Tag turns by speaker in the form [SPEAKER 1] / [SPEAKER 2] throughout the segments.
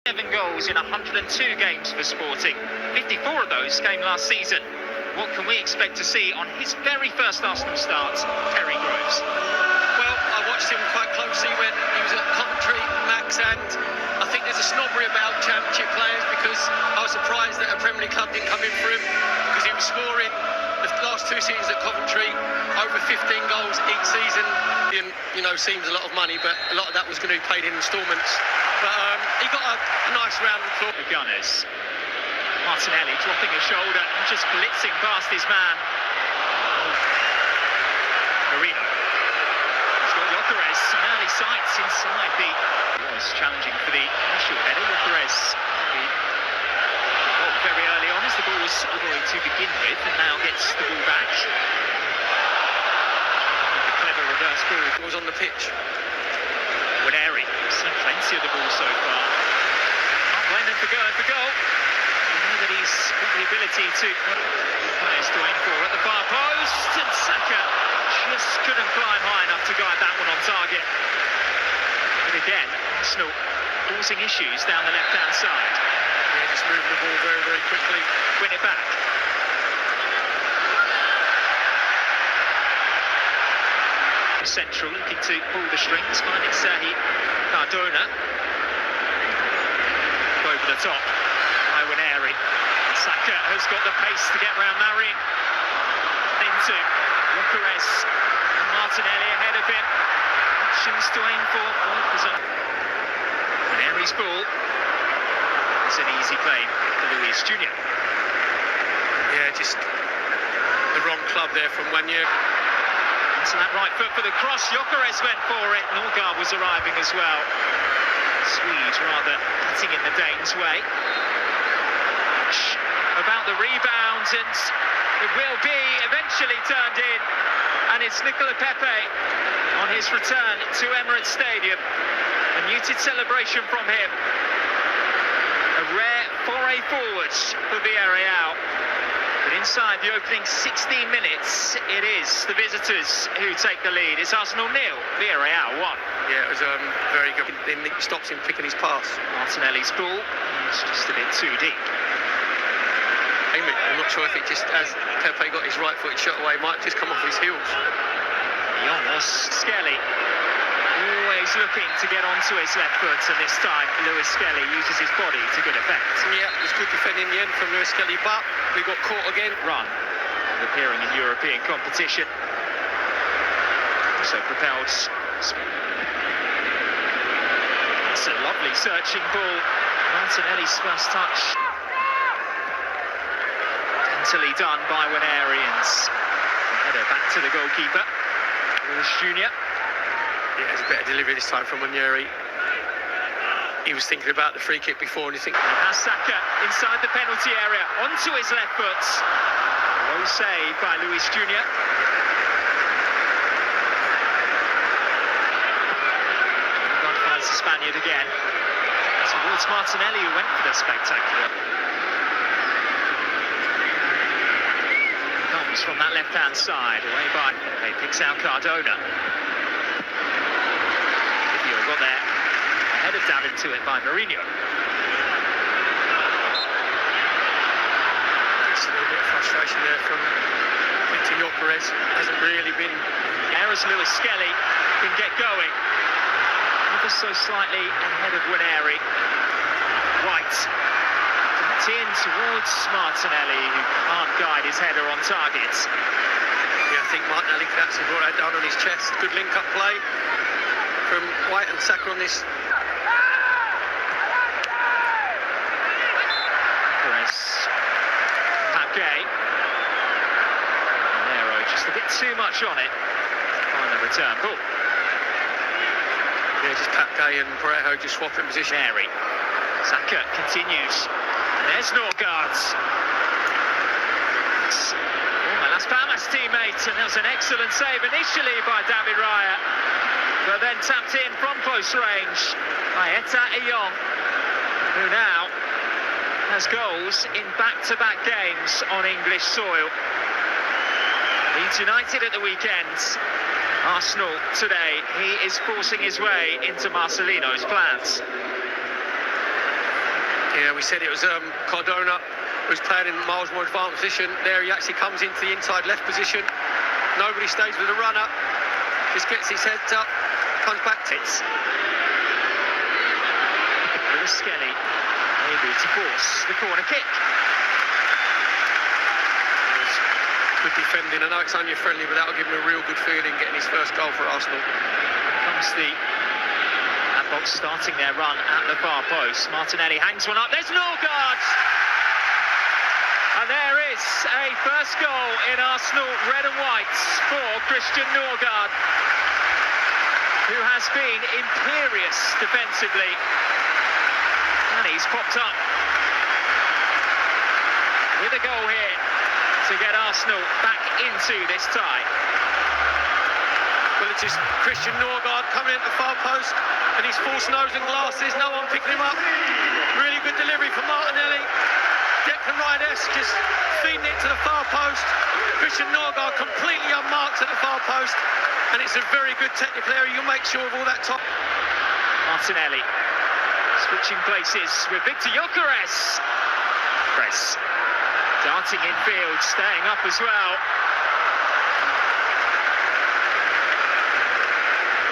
[SPEAKER 1] 7 goals in 102 games for Sporting. 54 of those came last season. What can we expect to see on his very first Arsenal start, Terry Groves?
[SPEAKER 2] Well, I watched him quite closely when he was at Coventry, Max, and I think there's a snobbery about Championship players because I was surprised that a Premier League club didn't come in for him because he was scoring the last 2 seasons at Coventry over 15 goals each season. You know, seems a lot of money, but a lot of that was going to be paid in instalments. But he got a nice round of applause.
[SPEAKER 1] The Gunners. Martinelli dropping a shoulder and just blitzing past his man. Marino. He's got Gyökeres. Some early sights inside the... was challenging for the initial header. Gyökeres very early on as the ball was avoided to begin with, and now gets the ball back. The clever reverse ball
[SPEAKER 2] was on the pitch.
[SPEAKER 1] Villareal. Seen plenty of the ball so far. Can't blame him for going for goal. That he's got the ability to players to aim for at the far post, and Saka just couldn't climb high enough to guide that one on target. But again, Arsenal causing issues down the left-hand side.
[SPEAKER 2] Yeah, just moving the ball very, very quickly.
[SPEAKER 1] Win it back. Central looking to pull the strings, finding Serhi Cardona. Over the top. Villareal. Saka has got the pace to get round Marin. Into Gyökeres. Martinelli ahead of him. Options to aim for. Villareal's ball. It's an easy play for Luis Jr.
[SPEAKER 2] Yeah, just the wrong club there from 1 year.
[SPEAKER 1] Into that right foot for the cross. Gyökeres went for it. Norgard was arriving as well. Swede rather getting in the Danes' way. About the rebound, and it will be eventually turned in, and it's Nicola Pepe on his return to Emirates Stadium. A muted celebration from him. A rare foray forwards for Villareal. But inside the opening 16 minutes, it is the visitors who take the lead. It's Arsenal 0, Villareal 1.
[SPEAKER 2] Yeah, it was very good. Then it stops him picking his pass.
[SPEAKER 1] Martinelli's ball is just a bit too deep.
[SPEAKER 2] I'm not sure if it just, as Pepe got his right foot shot away, might just come off his heels.
[SPEAKER 1] Jonas Skelly, always looking to get onto his left foot, and this time Lewis Skelly uses his body to good effect.
[SPEAKER 2] Yeah, it was good defending in the end from Lewis Skelly, but we got caught again.
[SPEAKER 1] Run, appearing in European competition. Also propelled. It's a lovely searching ball. Martinelli's first touch. Dentally done by Villareal. Header back to the goalkeeper, Luis Jr.
[SPEAKER 2] Yeah, it's a better delivery this time from Villareal. He was thinking about the free kick before, and he thinks...
[SPEAKER 1] Has Saka inside the penalty area, onto his left foot. Low save by Luis Jr. God finds the Spaniard again. Towards Martinelli, who went for the spectacular. Comes from that left-hand side, away by... He picks out Cardona. Got there, headed down into it by Mourinho.
[SPEAKER 2] Just a little bit of frustration there from Victor Gyökeres. Hasn't really been...
[SPEAKER 1] As Lewis Skelly can get going. Ever so slightly ahead of Villareal. White. Tucked in towards Martinelli, who can't guide his header on target.
[SPEAKER 2] Yeah, I think Martinelli could actually brought that down on his chest. Good link-up play from White and Saka on this.
[SPEAKER 1] Pape. Nero just a bit too much on it. Find the return ball.
[SPEAKER 2] Yeah, just Pape and Parejo just swapping position.
[SPEAKER 1] Mary. Saka continues. There's Norgard. Former Las Palmas teammate, and that was an excellent save initially by David Raya. But then tapped in from close range by Eta Eyong, who now has goals in back-to-back games on English soil. Leeds United at the weekend. Arsenal today. He is forcing his way into Marcelino's plans.
[SPEAKER 2] we said it was Cardona who's playing in miles more advanced position. There he actually comes into the inside left position. Nobody stays with the runner. Just gets his head up, comes back to it.
[SPEAKER 1] Skelly able to force the corner kick.
[SPEAKER 2] Good defending. I know it's only friendly, but that'll give him a real good feeling getting his first goal for Arsenal.
[SPEAKER 1] Here comes the box starting their run at the far post. Martinelli hangs one up. There's Norgard! And there is a first goal in Arsenal red and white for Christian Norgard, who has been imperious defensively. And he's popped up with a goal here to get Arsenal back into this tie.
[SPEAKER 2] Well, it's just Christian Norgard coming into the far post, and he's false nose and glasses. No one picking him up. Really good delivery from Martinelli. Declan Rice just feeding it to the far post. Christian Norgard completely unmarked at the far post, and it's a very good technical area. You'll make sure of all that top.
[SPEAKER 1] Martinelli switching places with Victor Gyökeres. Press darting infield, staying up as well.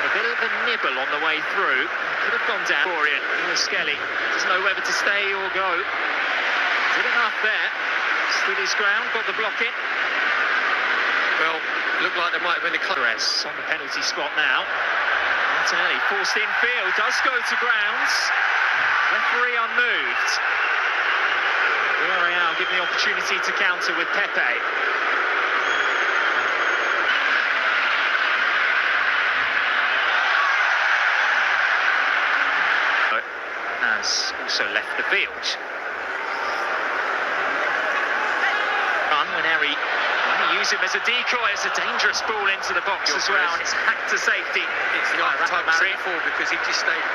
[SPEAKER 1] Got a bit of a nibble on the way through. Could have gone down for it. Skelly doesn't know whether to stay or go. Did enough there. Stood his ground, got the block in.
[SPEAKER 2] Well, looked like there might have been a
[SPEAKER 1] Gyökeres on the penalty spot now. Martinelli forced infield, does go to grounds. Referee unmoved. Villareal given the opportunity to counter with Pepe. Has also left the field. When Harry use him as a decoy, it's a dangerous ball into the box as well, and it's hacked to safety.
[SPEAKER 2] It's the right time to set forward because he just stayed.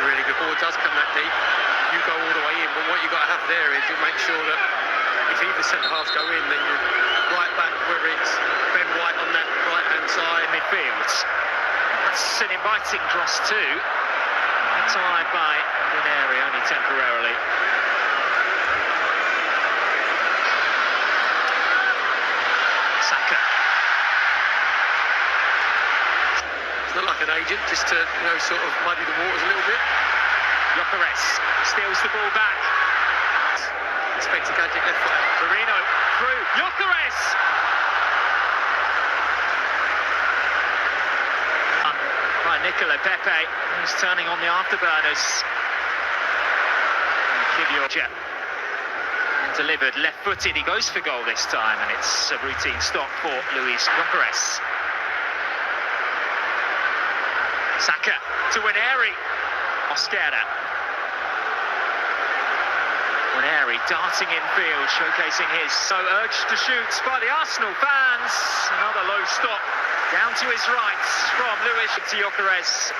[SPEAKER 2] Really good ball, does come that deep. You go all the way in, but what you've got to have there is you make sure that if either centre halves go in, then you're right back, whether it's Ben White on that right-hand side.
[SPEAKER 1] Midfield. That's an inviting cross too. That's allowed by Villareal, only temporarily. Saka.
[SPEAKER 2] It's not like an agent, just to, sort of muddy the waters a little bit.
[SPEAKER 1] Gyökeres steals the ball back.
[SPEAKER 2] Inspector Gadget left foot.
[SPEAKER 1] Torino through. Gyökeres! By Nicola Pepe, who's turning on the afterburners. Kiviorgia. And delivered left-footed. He goes for goal this time, and it's a routine stop for Luis Gyökeres. Saka to Waneri. Mosquera. Waneri darting infield, showcasing his so urged to shoot by the Arsenal fans. Another low stop down to his right from Luis Gyökeres.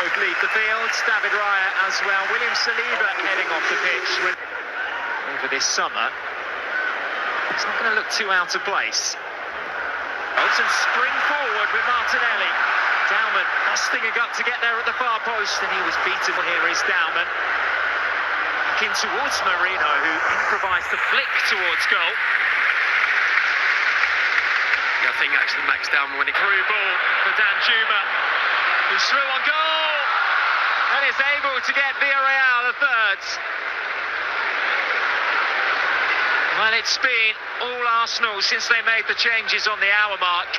[SPEAKER 1] Both leave the field. David Raya as well. William Saliba heading off the pitch over this summer. It's not going to look too out of place. Olsen spring forward with Martinelli. Dowman busting a gut to get there at the far post, and he was beaten. Here is Dowman. Back in towards Marino, who improvised the flick towards goal.
[SPEAKER 2] Yeah, I think actually Max Dowman when it
[SPEAKER 1] through ball for Danjuma, who's through on goal, and is able to get Villareal a third. Well, it's been all Arsenal since they made the changes on the hour mark.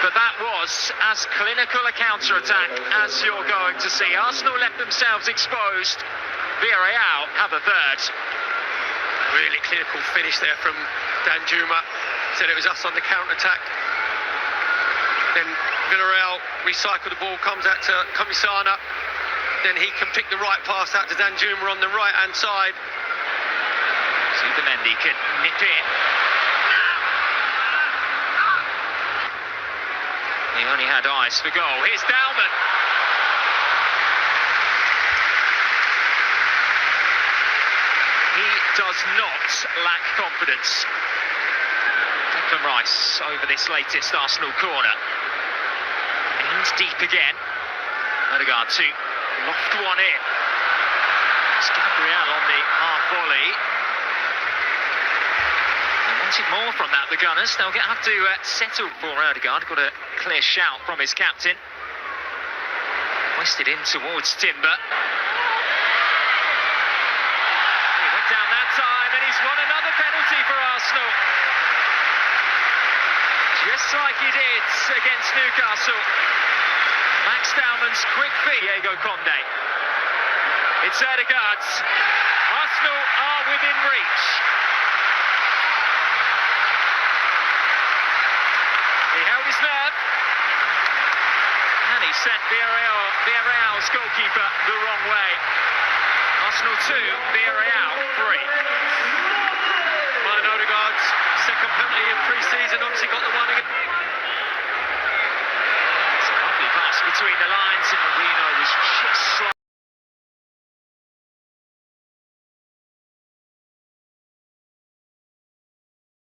[SPEAKER 1] But that was as clinical a counter-attack as you're going to see. Arsenal left themselves exposed. Villareal have a third.
[SPEAKER 2] Really clinical finish there from Danjuma. Said it was us on the counter-attack. Then Villareal recycled the ball, comes out to Comisana. Then he can pick the right pass out to Danjuma on the right-hand side.
[SPEAKER 1] Zubimendi can nip in. He only had eyes for goal. Here's Dowman. He does not lack confidence. Declan Rice over this latest Arsenal corner. And deep again. Odegaard to loft one in. It's Gabriel on the half volley. They wanted more from that, the Gunners. They'll have to settle for Ødegaard. Got a clear shout from his captain. Hoisted in towards Timber. He went down that time, and he's won another penalty for Arsenal. Just like he did against Newcastle. Max Baumann's quick feet. Diego Conde. It's Ødegaard. Arsenal are within reach. He held his nerve. And he sent Villareal's goalkeeper the wrong way. Arsenal 2, Villareal 3.
[SPEAKER 2] Ødegaard's second penalty of pre-season, obviously got the one again.